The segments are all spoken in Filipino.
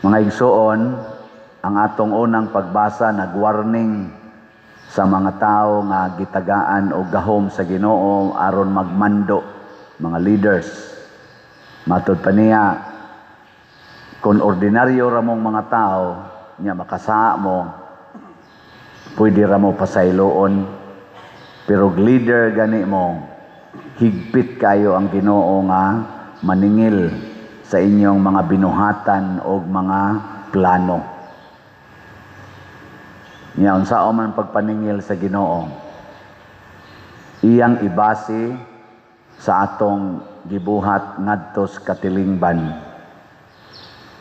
Mga igsoon, ang atong unang pagbasa nag-warning sa mga tao nga gitagaan o gahom sa Ginoo aron magmando, mga leaders. Matud pa niya, kung ordinaryo ramong mga tao, niya makasaa mo, pwede ramo pasayloon, pero leader gani mo, higpit kayo ang Ginoo nga maningil sa inyong mga binuhatan o mga plano. Niya, unsao man pagpaningil sa Ginoo, iyang ibase sa atong gibuhat ngadto sa katilingban.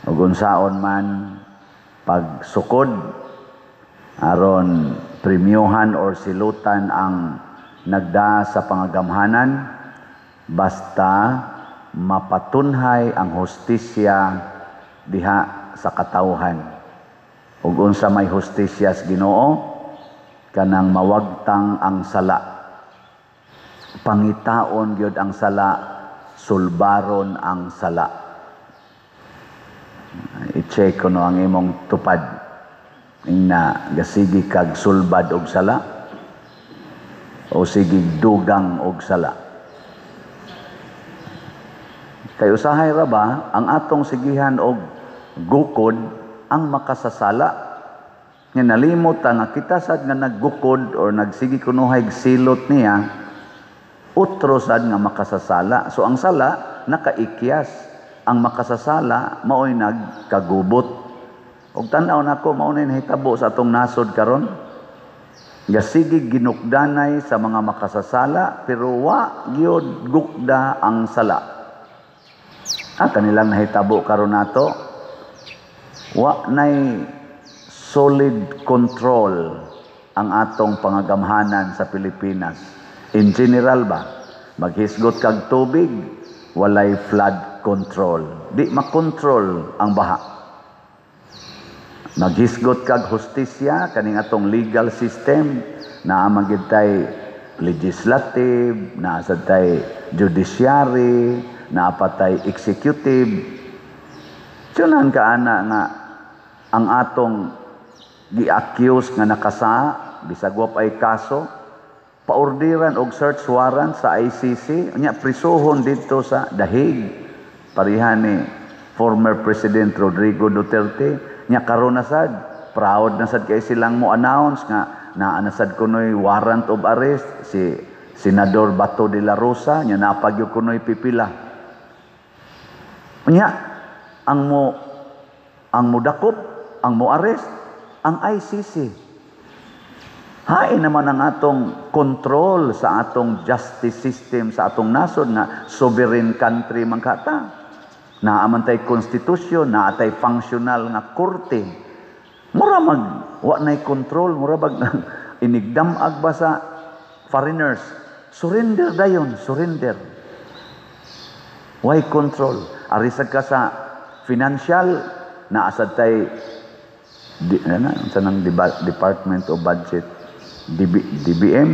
Ug unsaon man pagsukod aron premyohan or silutan ang nagda sa pangagamhanan, basta mapatunhay ang hustisya diha sa katawhan. Ug unsa may hustisya sa Ginoo, kanang mawagtang ang sala, pangitaon gyud ang sala, sulbaron ang sala. I-check ko no ang imong tupad, na gasigi kag sulbad og sala o sige dugang og sala. Kay usahay ra ba ang atong sigihan og gukod ang makasasala. Nga nalimot nga kita sad nga naggukod or nagsigi kunuhay silot niya, utro sad nga makasasala. So ang sala nakaikyas, ang makasasala mao'y nagkagubot. Og tan-aw nako mao na nahitabo sa atong nasod karon. Gasigi ginukdanay sa mga makasasala pero wa gyud gukda ang sala. Kanilang nahitabo karon nato, wa nay solid control ang atong pangagamhanan sa Pilipinas. In general ba, maghisgot kag tubig, walay flood control. Di makontrol ang baha. Maghisgot kag hustisya, kaning atong legal system, naa man gyud tay legislative, naa sad tay judiciary, naapatay executive. Tunan ka ana nga ang atong gi-accuse nga nakasa, bisag wa pay kaso, paordiran og search warrant sa ICC, nya prisuhon dito sa dahig. Parihan ni former President Rodrigo Duterte, nya karon na sad, proud na sad kay silang mo announce nga naa na sad kunoy warrant of arrest si Senador Bato de la Rosa, nya napagyo kunoy pipila. Nya ang mo dakop, ang mo arrest, ang ICC. Hain naman ang atong control sa atong justice system sa atong nasod nga sovereign country man kata. Naaman tay konstitusyon, naatay functional nga korte. Mura wa nay control, mura bag inigdamag ba sa foreigners. Surrender dayon, surrender. Why control? Arisag ka sa financial, naasad tay Department of Budget, DBM,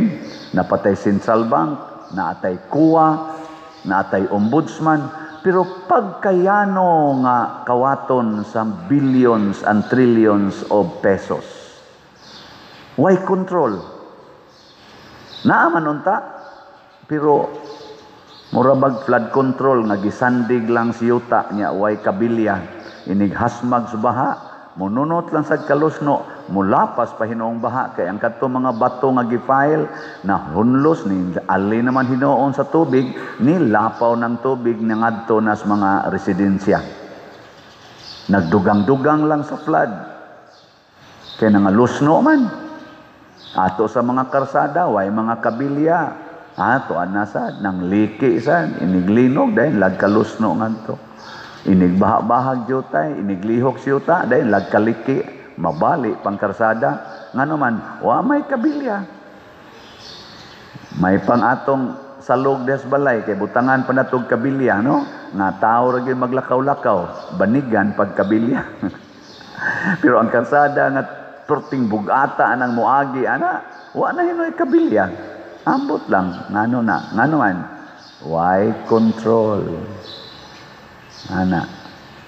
napatay Central Bank, naatay KUA, naatay Ombudsman, pero pagkayano nga kawaton sa billions and trillions of pesos. Why control? Naaman unta, pero murabag flood control nga gisandig lang si yuta nya way kabilya, inig hasmag sa baha, mununot lang sa kalusno, mulapas pa hinoong baha kay ang kadto mga bato nga gifile na hunlos ni ali naman hinoon sa tubig, ni lapaw ng tubig nga ngadto nas mga residensya. Nagdugang-dugang lang sa flood. Kay nangalusno man. Ato sa mga karsada, way mga kabilya. Ato anasad nang liki sad, iniglinog dahil lagkalusno ngadto. Inigbaha-bahag jutay, iniglihok siyuta dahil lagkaliki, mabali pangkarsada. Ngano man, wa may kabilya. May pang atong salog des balay kay butangan pa natog kabilya, no? Nga tao ra gyud maglakaw-lakaw, banigan pag kabilya. Pero ang karsada nga perting bugata anang muagi ana, wa na hinoy kabilya. Ambot lang, ngano man, why control? Ana,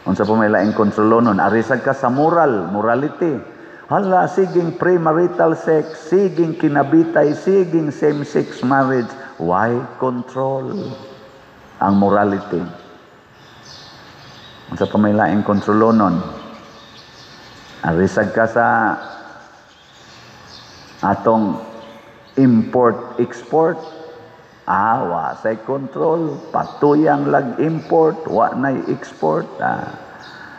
Unsa pa may laing kontrolonon, arisag ka sa morality. Hala, siging premarital sex, siging kinabitay, siging same-sex marriage. Why control ang morality? Unsa pa may laing kontrolonon, arisag ka sa atong import-export. Wa say control, patuyang lag-import, wa nay export.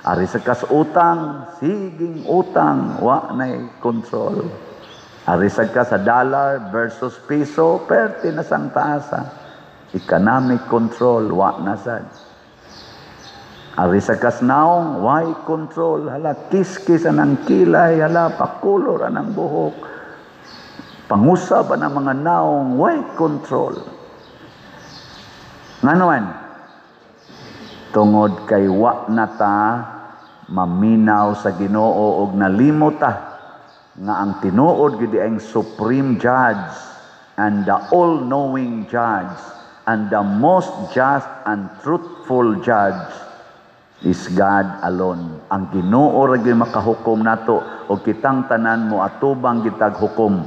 Ari sa kas utang, siging utang, wa nay control. Ari sa ka sa dollar versus piso, perti na sang taasa. Economic control, wa na sad. Ari sa kas naong, why control? Hala, kiskis anang kilay, hala, pakulor anang buhok. Pangusab ang mga naong, why control? Nga naman, tungod kay wa na ta maminaw sa Ginoo og nalimot ta nga ang tinuod gid ang supreme judge and the all-knowing judge and the most just and truthful judge is God alone. Ang Ginoo ra gyud makahukom nato og kitang tanan mo atubang gitag hukom.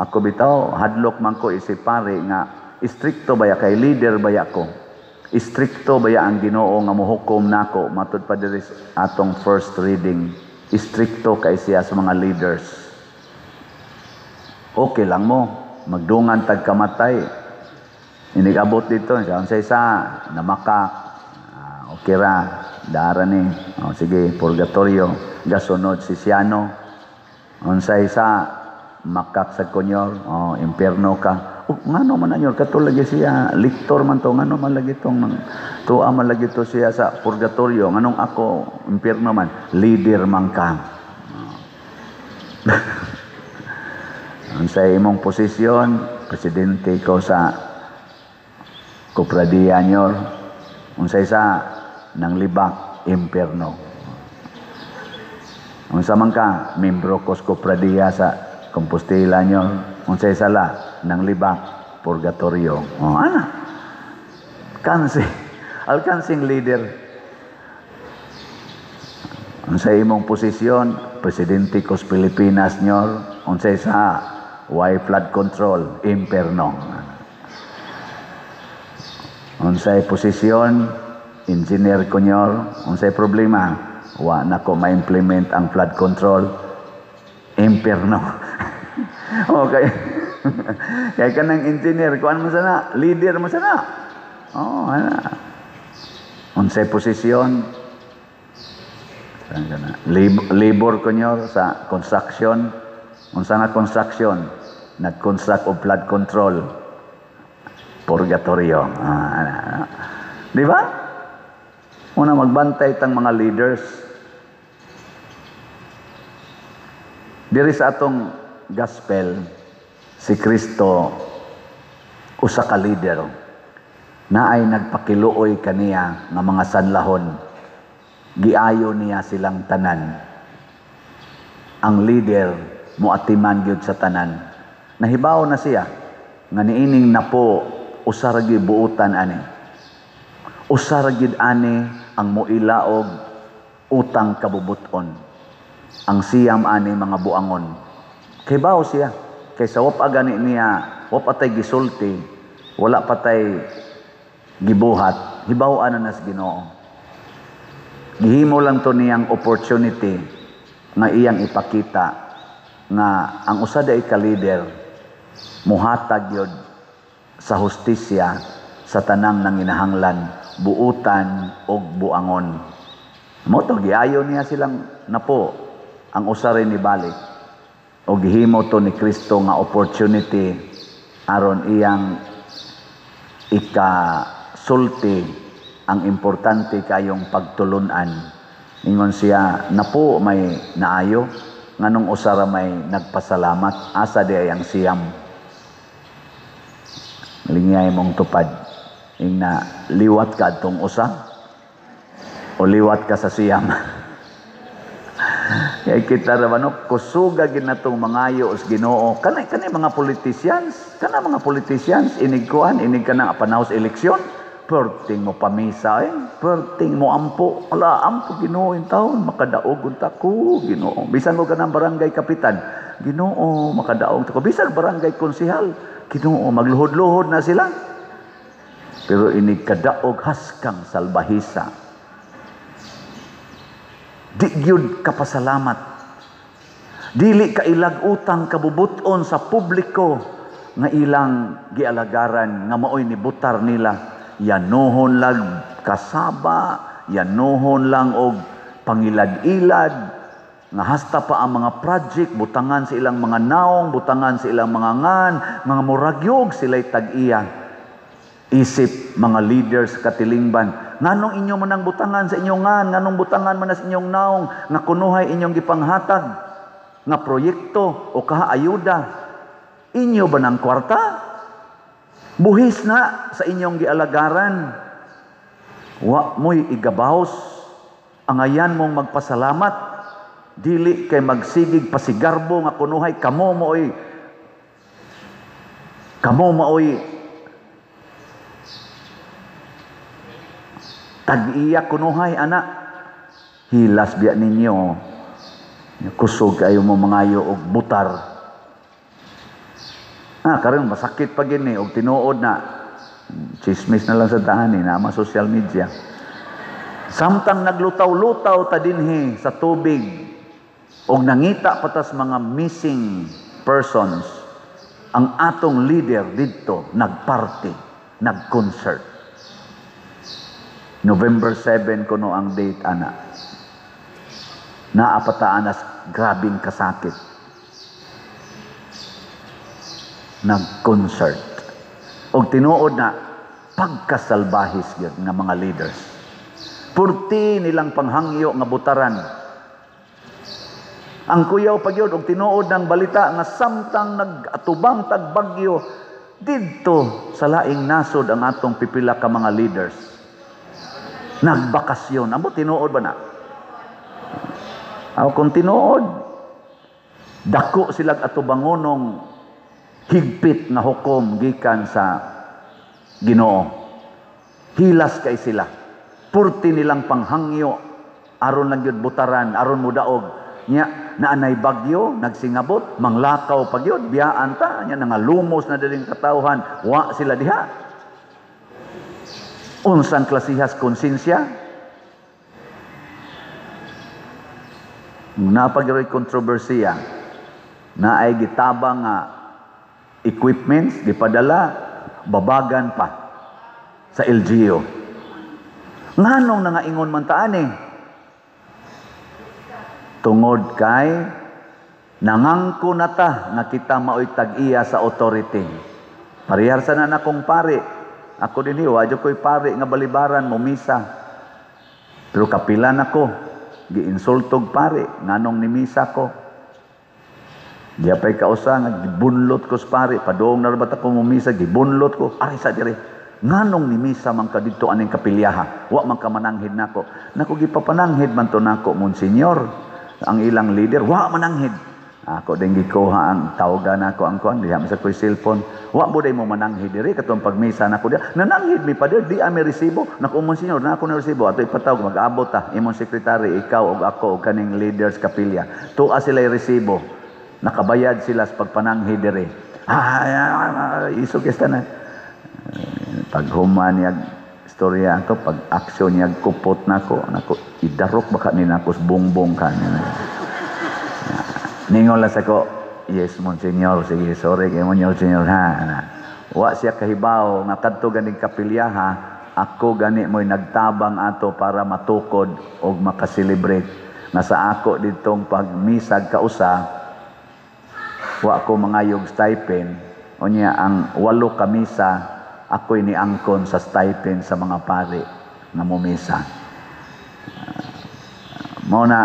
Ako bitaw hadlok man ko isip pare nga istrikto baya kay leader baya ko. Istrikto baya ang Ginoo nga mohukom nako matud pa diri atong first reading. Istrikto kay siya sa mga leaders. Okay lang mo magdungan tag kamatay. Inigabot dito sa isa namakak. Okay ra dara ni. Sige purgatorio gasunod si Siano. Unsay isa makak sa konyor, impierno ka. Ngano man nanyor katulad siya liktor man to, ngano man lagi tong tuwa man lagi to siya sa purgatorio, nganong ako impierno man, leader man ka. Sa imong posisyon, presidente ko sa Kupradiya nyor, unsay sa nang libak impierno. Unsa man ka, membro ko sa Kupradiya sa Compostela nyor, unsay sala nang libak purgatorio. Ana alkansing leader. Unsay imong posisyon, presidente ko sa Pilipinas nyor, unsay sa why flood control imperno. Unsay posisyon, engineer ko nyor, unsay problema, wa nako ma-implement ang flood control imperno. Okay. Kaya ka ng engineer, kuan mo sana, leader mo sana. Ana. Unsay posisyon? Labor ko nyo sa construction. Unsa nga construction? Nag-construct of flood control. Purgatorio. Di ba? Una magbantay tang mga leaders. Diri sa atong gospel, si Kristo usa ka leader na ay nagpakiluoy kaniya nga mga sanlahon, giayo niya silang tanan. Ang leader moatiman gyud sa tanan, nahibaw na siya nga niining napo usa ra gyud buutan ani, usa ra gyud ani ang moilaog utang kabubuton, ang siyam ani mga buangon. Hibaw siya kaysa wapa gani niya, wapa tay gisulti, wala patay gibuhat, hibaw-an na nas Ginoo. Gihimo lang to niyang opportunity nga iyang ipakita nga ang usa day ka leader muhatag yod sa hustisya sa tanang nanginahanglan, buutan og buangon. Mo to giayo niya silang napo ang usa rin ni balik. O gihimo to ni Kristo nga opportunity aron iyang ikasulti ang importante kayong pagtulunan. Ingon siya, napo may naayo, nganong usara may nagpasalamat, asa di ay ang siyam. Lingay mong tupad. Ing na liwat ka atong usa o liwat ka sa siyam. Kaya kita raman, kusuga ginatong mangayo os Ginoo. Kanay mga politicians, inig kuan, inig ka na panahos eleksyon. perting mo pamisa, perting mo ampo. Ala, ampo Ginoo in taon, makadaog unta ko, Ginoo. Bisan mo ganang barangay kapitan, Ginoo, makadaog ko. Bisan barangay konsehal, Ginoo, magluhod-luhod na sila. Pero ini kadaog haskang salbahisa. Di gyud kapasalamat. Dili ka ilag utang kabubuton sa publiko nga ilang gialagaran nga maoy ni butar nila. Yanuhon lang kasaba, yanuhon lang og pangilad-ilad, nga hasta pa ang mga project, butangan sa ilang mga naong, butangan sa ilang mga ngan, mga muragyog sila'y tag-iya. Isip mga leaders katilingban, nganong inyo man ang butangan sa inyong ngan, nganong butangan man sa inyong naong, nga kunuhay inyong gipanghatag, nga proyekto o kaayuda, inyo ba ng kwarta? Buhis na sa inyong gialagaran. Wa mo'y igabahos. Angayan mong magpasalamat. Dili kay magsigig pasigarbo nga kunuhay. Kamo maoy tag-iya kunuhay, anak. Hilas biya ninyo. Kusog kayo mo mangayo og butar. Karon masakit pa gini og tinuod na chismis na lang sa tahanin na mga social media. Samtang naglutaw-lutaw ta dinhi sa tubig og nangita patas mga missing persons, ang atong leader didto nagparty, nag-concert. November 7 kuno ang date, ana. Naapataan as grabing kasakit. Nag-concert. Og tinuod na pagkasalbahis yun nga mga leaders. Purti nilang panghangyo nga butaran. Ang kuyaw pa yun, og tinuod ng balita nga samtang nag-atubang tagbagyo didto sa laing nasod ang atong pipila ka mga leaders. Nagbakasyon. Amo tinuod ba na? Kung tinuod, dako silang atubangonong higpit nga hukom gikan sa Ginoo. Hilas kay sila. Purti nilang panghangyo aron lang gyud butaran, aron mudaog. Nya naanay bagyo, nagsingabot, manglakaw pagyud, biyaan ta nya nangalumos na diring katawhan, wa sila diha. Unsang klasihas konsensya? Napagyoy kontrobersiya. Naay gitabang nga equipments, gipadala, babagan pa sa LGU. Nganong nangaingon man taani? Tungod kay nangangko na ta nga kita maoy tag-iya sa authority. Parihar sa na akong pare. Ako din wadyo ko'y pare nga balibaran mo misa. Pero kapilan ako, giinsultog pare, nganong ni misa ko. Di apay kausa nga gibunlot ko sa pare, padong narabat ako mumisa, gibunlot ko, ay sa dire, nganong ni misa man ka dito aning kapilyaha, wa man ka mananghid nako. Nako gipapananghid man to nako, Monsignor, ang ilang leader, wa mananghid. Ako din gikuha ang tawagan nako ang kuan, diha sa ko'y cellphone, wa buday mo mananghid dire, katong pagmisa nako diha, nananghid mi pa dire, di ami resibo, nako Monsignor, nako na resibo, ato ipatawag, mag-abot ta, imong sekretary, ikaw og ako, og kaning leaders kapilya, tuwa sila resibo. Nakabayad sila sa pagpananghid dire. Iso kesta na. Pag human niyag istorya to, pag aksyon niyag kupot nako, idarok baka ni nako bongbong ka. Ningon lang sa ko, yes, Monsignor, sige, sorry kay Monsignor ha. Wa siya kahibaw nga kadto ganing kapilyaha, ako gani mo'y nagtabang ato para matukod o makaselebrate. Nga sa ako ditong pagmisag kausa, wa ko mangayog stipend. O niya, ang 8 kamisa, ako'y niangkon sa stipend sa mga pare na mumisa. Muna,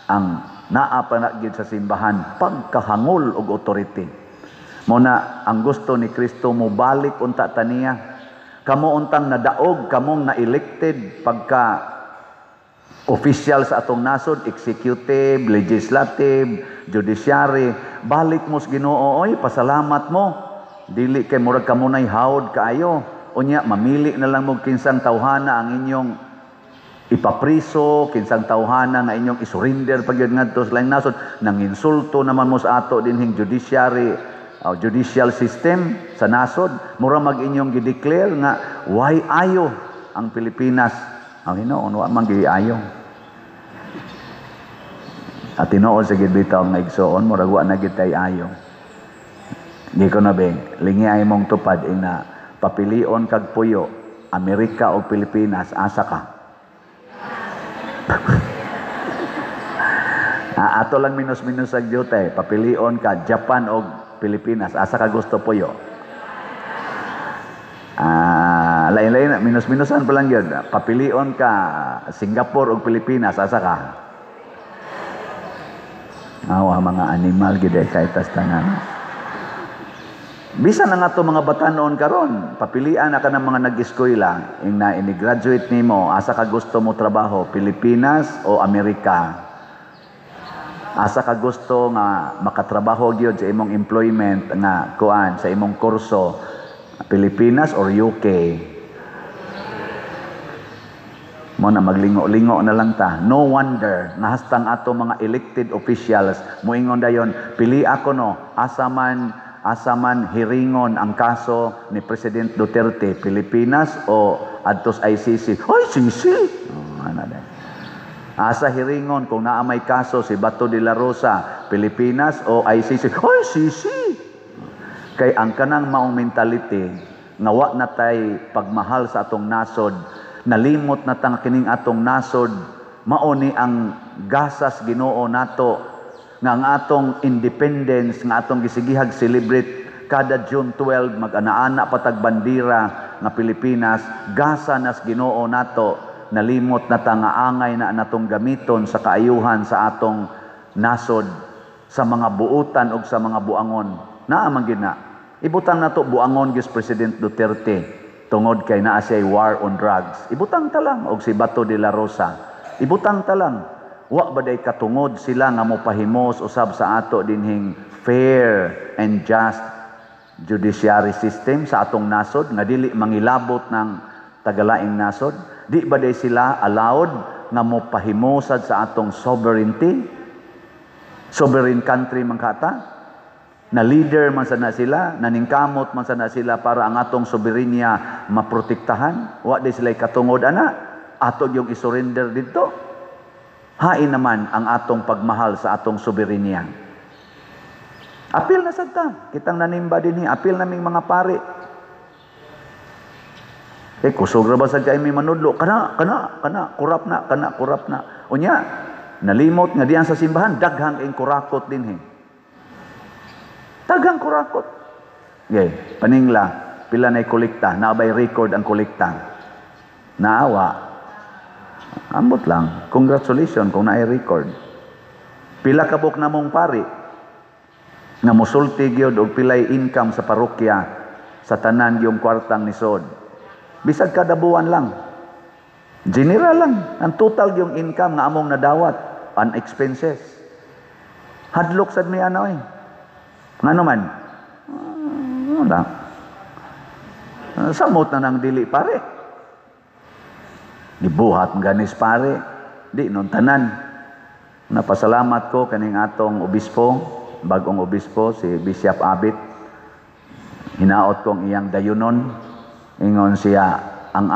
ang naapanagid sa simbahan, pagkahangol og authority. Muna, ang gusto ni Kristo mo balik unta taniya. Kamo untang nadaog, kamong na-elected pagka official sa atong nasod, executive, legislative, judiciary, balik mo sa Ginoo, oy, pasalamat mo. Dili kay murag kamunay hawd kaayo. Unya, mamili na lang mo kinsang tawhana ang inyong ipapriso, kinsang tawhana nga inyong isurrender pag yun nga sa laing nasod, nang insulto naman mo sa ato dinhing judicial system sa nasod, mura mag inyong gideclare nga, why ayo ang Pilipinas? Ang hinoon, wa man giayo. At tinuod sa gidbitaw nga igsoon, murag wa na gitay ayo. Di ko na beng, lingi ay mong tupad ina, papilion kag puyo, Amerika o Pilipinas, asa ka? Ato lang minus-minus ang jutay, papilion ka, Japan o Pilipinas, asa ka gusto puyo? Lain-lain, minus-minusan pa lang yun. Papilion ka, Singapore o Pilipinas, asa ka? Awa, mga animal, gide, kahit tastangan. Bisa na nga to mga bata noon karon, papilian na ka ng mga nag-eskwela, ini-graduate nimo, asa ka gusto mo trabaho, Pilipinas o Amerika? Asa ka gusto nga makatrabaho gyud sa imong employment nga kuan sa imong kurso, Pilipinas or UK? Mo na maglingo-lingo na lang ta. No wonder nga hastang ato mga elected officials moingon dayon, pili ako no, asa man hiringon ang kaso ni President Duterte, Pilipinas o adtos ICC? Ay, sisi! Asa hiringon kung naa may kaso si Bato de la Rosa, Pilipinas o ICC? Ay, sisi! Kay ang kanang maong mentality, nga wa na tay pagmahal sa atong nasod, nalimot na tang kining atong nasod, mao ni ang gasas Ginoo nato, nga ang atong independence nga atong gisigihag celebrate kada June 12 mag-ana-ana patag bandira nga Pilipinas, gasa nas Ginoo nato, nalimot na ta nga angay na natong gamiton sa kaayuhan sa atong nasod, sa mga buutan o sa mga buangon. Naa man gid na ibutang nato buangon gis President Duterte tungod kay naa siya war on drugs. Ibutang ta lang og si Bato de la Rosa, ibutang ta lang. Wa ba day katungod sila nga mopahimos usab sa ato dinhing fair and just judiciary system sa atong nasod nga dili mangilabot ng tagalaing nasod? Di ba day sila allowed nga mopahimosad sa atong sovereignty? Sovereign country man kata? Na leader man sana sila, naningkamot man sana sila para ang atong soberenya maprotektahan? Wa day sila katungod ana? Ato yung isurrender dito? Hain naman ang atong pagmahal sa atong soberenya. Apil na sad ta, kitang nanimba dinhi, apil naming mga pari. Kusog ra ba sad kay may manudlo? Kana, kurap na. Unya, nalimot nga diyan sa simbahan, daghang ing kurakot dinhi. Daghang kurakot. Yay, paningla, pila nay kolekta, naabay record ang kolekta. Naawa. Ambot lang. Congratulations kung naay record. Pila kabuk na mong pari nga musulti gyud og pilay income sa parokya sa tanan yung kwartang nisod. Bisag kada buwan lang. General lang. Ang total yung income nga among nadawat on expenses. Hadlok sad mi ano eh. Ngano man? Wala. Samot na nang dili pare. Gibuhat ng ganis pare, di nun tanan. Napasalamat ko kaning atong obispo, bagong obispo, si Bishop Abit. Hinaot kong iyang dayunon. Ingon siya, ang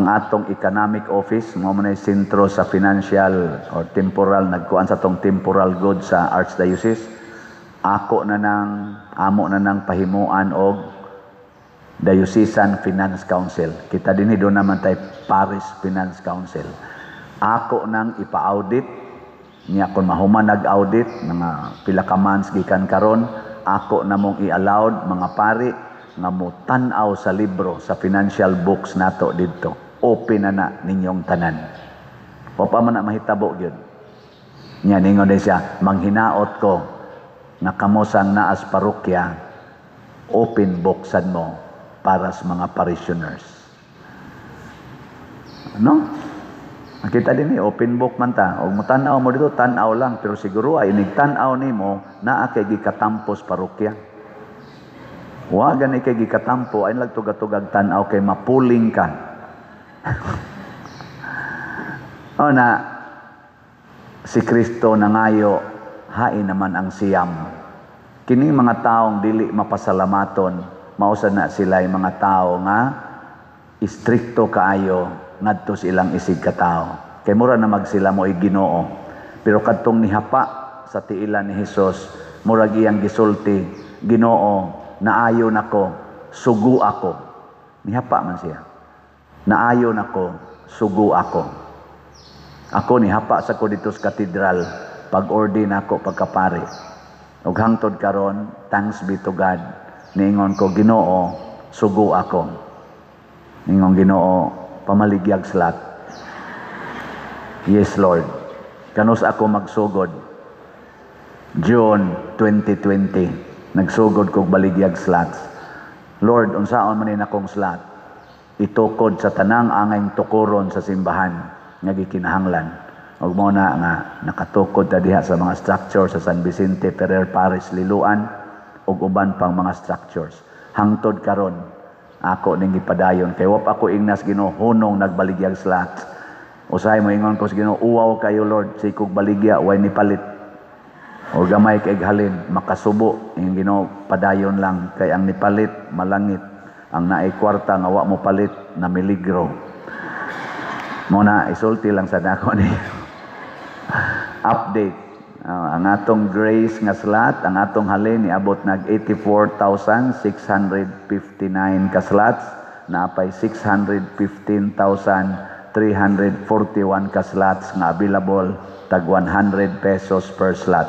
atong economic office, mo man ay sentro sa financial or temporal, nagkuan sa tong temporal goods sa Archdiocese. Amo na nang pahimuan og Diocesan Finance Council. Kita din doon naman tayo Parish Finance Council. Ako nang ipa-audit, niya kung mahuman nag-audit, mga pila ka months gikan karon, ako na mong i-allowed mga pari nga mo tan-aw sa libro, sa financial books nato dito. Open na ninyong tanan. O pa man na mahitabo yun. Niya ningon din siya, manghinaot ko na kamosang naas parokya, open booksan mo para sa mga parishioners. No? Makita din open book man ta. O mo tanaw mo dito, tanaw lang. Pero siguro ay nagtanaw ni mo na kay gikatampos parokya. Wa gani kay gikatampo ay nagtugag-tugag tan-aw kay mapuling ka. O na si Kristo nangayo hain naman ang siyam. Kining mga taong dili mapasalamaton, mausad na sila mga tao nga istrikto kaayo ngadto silang isig ka tao. Kay mura na magsila mo Ginoo. Pero kadtong nihapa sa tiilan ni Hesus, mura giyang gisulti, Ginoo, naayo nako, sugo ako. Nihapa man siya. Naayo nako, sugo ako. Ako nihapa sa ko dito sa katedral, pag-ordin ako pagkapare. Ug hangtod karon, thanks be to God. Niingon ko, Ginoo, sugo ako. Niingon Ginoo, pamaligyag slat. Yes, Lord. Kanus ako magsugod. June 2020, nagsugod kog baligyag slots. Lord, unsaon man ni akong slot? Itukod sa tanang angay tukuron sa simbahan nga gikinahanglan. Ug mo na nga nakatukod ta diha sa mga structure sa San Vicente Ferrer Parish Liloan ug uban pang mga structures. Hangtod karon ako ning gipadayon kay wap ako ingnas Ginoo hunong nagbaligyag slots. Usahay mo ingon ko sa Ginoo, uwaw kayo Lord, sa ikog baligya way ni palit. O gamay kay halin makasubo ing Ginoo padayon lang kay ang nipalit malangit, ang naay kwarta nga wa mo palit na miligro. Mo na isulti lang sa nako ni update. Ang atong grace nga slot, ang atong halin niabot nag 84,659 ka slots, naapay 615,341 ka slots nga available, tag 100 pesos per slot.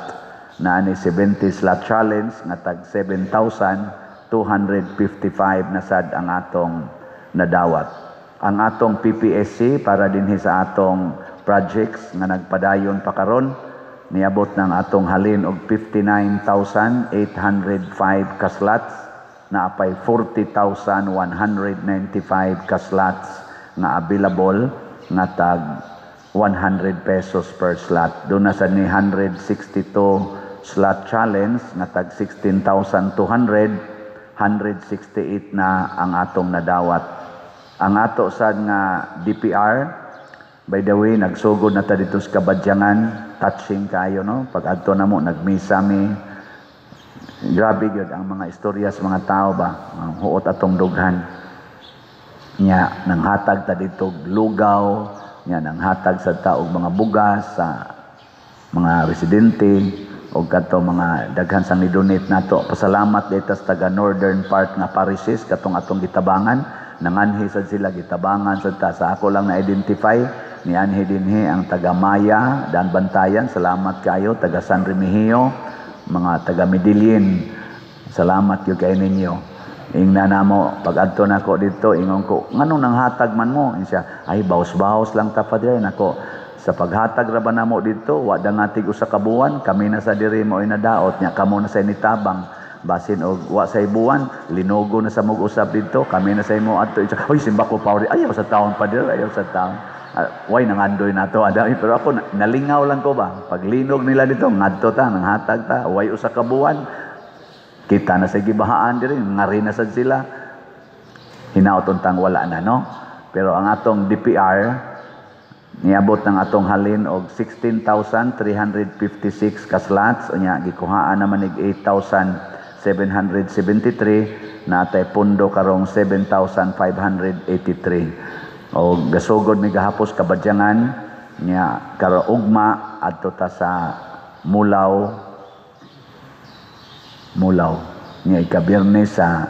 Naani 70 slot challenge nga tag 7,255 na sad ang atong nadawat. Ang atong PPSC para dinhi sa atong projects nga nagpadayon pa karon niabot ng atong halin og 59,805 ka slots, naapay 40,195 ka slots nga available nga tag 100 pesos per slot. Doon na sa ni 162 slot challenge nga tag 16,200, 168 na ang atong nadawat. Ang ato sad nga DPR, by the way, nagsugod na ta dito sa Kabadyangan, touching kayo, no? Pag adto na mo, nagmisa mi. Grabe yun ang mga istorya sa mga tao ba? Ang huot atong dughan. Nya, nanghatag ta dito lugaw, nya, nanghatag sa taog mga bugas sa mga residente, o kato mga daghan sang ni-donate nato. Pasalamat dito sa taga northern part nga parishes, katong atong gitabangan. Nanganhi sad sila gitabangan sa ta. Sa ako lang na-identify, ni anhi dinhi ang taga Maya, Dan Bantayan, salamat kayo, taga San Remigio, mga taga Medellin, salamat yung kayo ninyo. Ingna na mo, pag adto na ko dito, ingon ko, nganong nang hatag man mo? Siya, ay, baos-baos lang tapad rin ako. Sa paghatag ra ba na mo dito, wada nga tig usa ka buwan, kami na sa diri mo inadaot niya, kamo na sa initabang. Basin og wa sa ibuwan, linugo na sa mag-usap dito, kami na sa imo adto. Oy, simba ko pa rin, ayaw sa taon pa diri, ayaw sa taon. Way nangandoy na to, pero ako nalingaw lang ko ba, pag linog nila dito, ngadto ta, nanghatag ta, way usa ka buwan, kita na sa gibahaan diri, ngari na sad sila, hinaot-untang wala na, no? Pero ang atong DPR, niabot ng atong halin og 16,356 ka slots, unya gikuhaan naman ig 8,773, natay pundo karong 7,583. O gasugod mi gahapos Kabadyangan nya karo ugma adto ta sa Mulaw nya ikabiyernes sa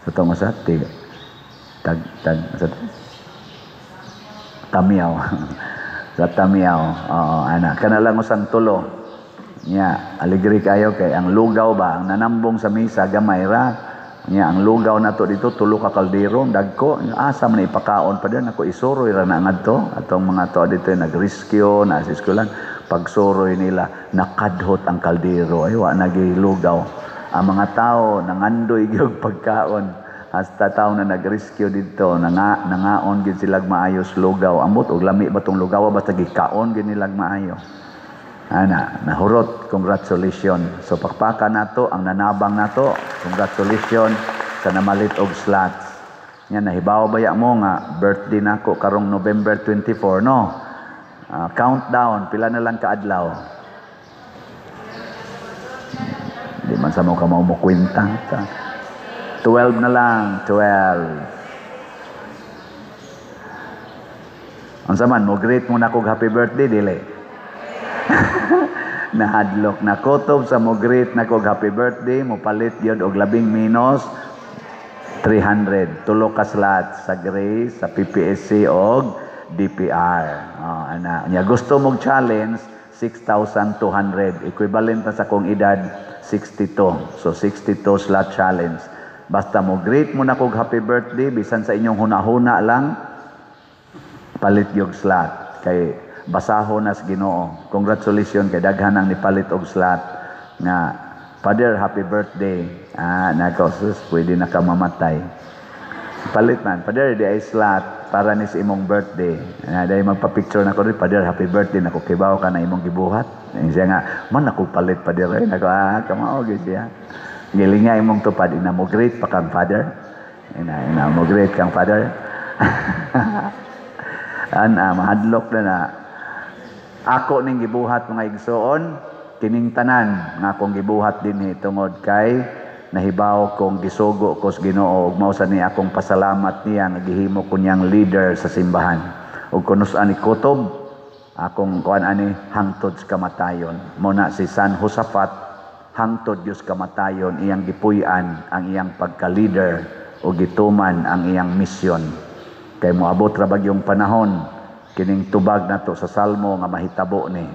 tong sa tag sa Tamiaw sa Tamiaw. Ana kana lang usang tulo nya aligri kayo kay ang lugaw ba ang nanambong sa misa gamay ra. Nya ang lugaw nato dito tulo ka kaldero dagko asa man ipakaon pa din ako isuroy ra na ngadto atong mga to dito nagrescue na sa eskwelahan pagsuroy nila nakadhot ang kaldero ay wa nagilugaw ang mga tao nangandoy gyud pagkaon hasta tao na nagrescue dito nangaon gid sila maayos lugaw amot og lami ba tong lugaw basta gikaon gid nila maayo Ana, nahurot, congratulations. So pakpaka nato ang nanabang nato. Congratulations sa namalit og slots. Nya nahibaw baya mo nga birthday nako karong November 24 no. Countdown, pila na lang ka adlaw. Di man sa mo ka maumukwinta. 12 na lang, 12. Ang saman, mo greet mo na kog happy birthday, dili. Nahadlok na kutob sa mo greet na kog happy birthday, mo palit yun og labing minus 300. Tulo ka slots sa Grace, sa PPSC og DPR. Ana, nya gusto mong challenge 6,200. Equivalent na sa kong edad 62. So 62 slot challenge. Basta mo greet mo na kog happy birthday bisan sa inyong hunahuna lang palit yung slot kay basahon nas Ginoo. Congratulations kay daghan ang nipalit og slot nga Father happy birthday. Nako sus pwede na ka mamatay. Palit man Father di ay slot para ni sa imong birthday. Dahil magpa-picture na ko rin, Father, happy birthday. Naku, kibaw ka na imong gibuhat. Siya nga, man ako palit, Father. Naku, kamao, siya. Giling nga imong tupad, ina mo great pa kang Father. Ina mo great kang Father. Mahadlok na. Ako ning gibuhat mga igsoon, kining tanan, nga akong gibuhat din tungod kay nahibaw kong gisugo ko sa Ginoo ug mao sa ni akong pasalamat niya nagihimo ko niyang leader sa simbahan ug kunus-an ni kutob akong kuan ani hangtod sa kamatayon mo na si San Josaphat hangtod Dios kamatayon iyang gipuy-an ang iyang pagka-leader ug gituman ang iyang misyon kay moabot ra bagyong panahon kining tubag nato sa Salmo nga mahitabo ni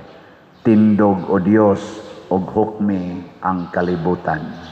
tindog o Dios ug hukmi ang kalibutan.